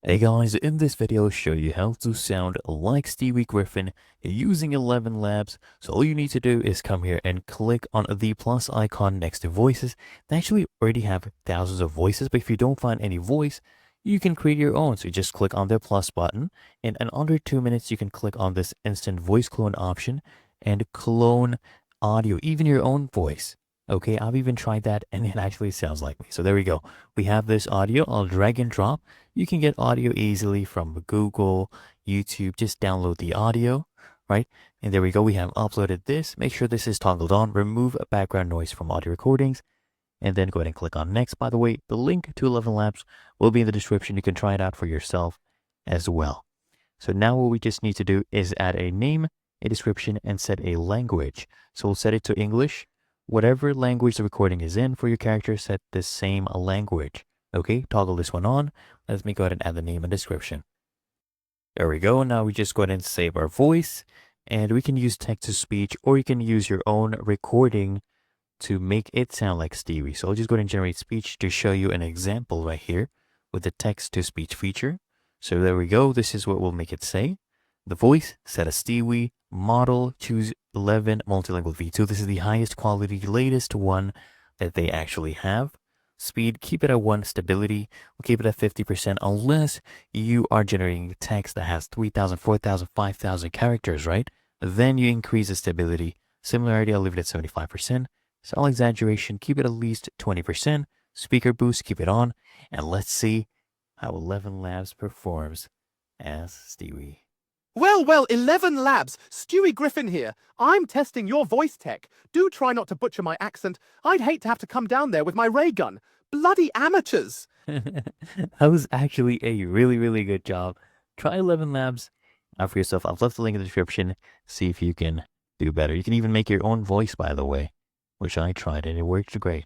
Hey guys, in this video I'll show you how to sound like Stewie Griffin using ElevenLabs. So all you need to do is come here and click on the plus icon next to voices. They actually already have thousands of voices, but if you don't find any voice, you can create your own. So you just click on the plus button, and in under 2 minutes you can click on this instant voice clone option and clone audio, even your own voice. Okay, I've even tried that and it actually sounds like me. So there we go. We have this audio. I'll drag and drop. You can get audio easily from Google, YouTube. Just download the audio, right? And there we go. We have uploaded this. Make sure this is toggled on. Remove background noise from audio recordings. And then go ahead and click on next. By the way, the link to ElevenLabs will be in the description. You can try it out for yourself as well. So now what we just need to do is add a name, a description, and set a language. So we'll set it to English. Whatever language the recording is in for your character, set the same language. Okay, toggle this one on. Let me go ahead and add the name and description. There we go. Now we just go ahead and save our voice. And we can use text to speech, or you can use your own recording to make it sound like Stewie. So I'll just go ahead and generate speech to show you an example right here with the text to speech feature. So there we go. This is what we'll make it say. The voice, set a Stewie. Model, choose 11 multilingual V2. This is the highest quality, latest one that they actually have. Speed, keep it at 1. Stability, we'll keep it at 50% unless you are generating text that has 3,000, 4,000, 5,000 characters, right? Then you increase the stability. Similarity, I'll leave it at 75%. Sound exaggeration, keep it at least 20%. Speaker boost, keep it on. And let's see how ElevenLabs performs as Stewie. Well, ElevenLabs, Stewie Griffin here. I'm testing your voice tech. Do try not to butcher my accent. I'd hate to have to come down there with my ray gun. Bloody amateurs. That was actually a really good job. Try ElevenLabs out for yourself. I've left the link in the description. See if you can do better. You can even make your own voice, by the way, which I tried and it worked great.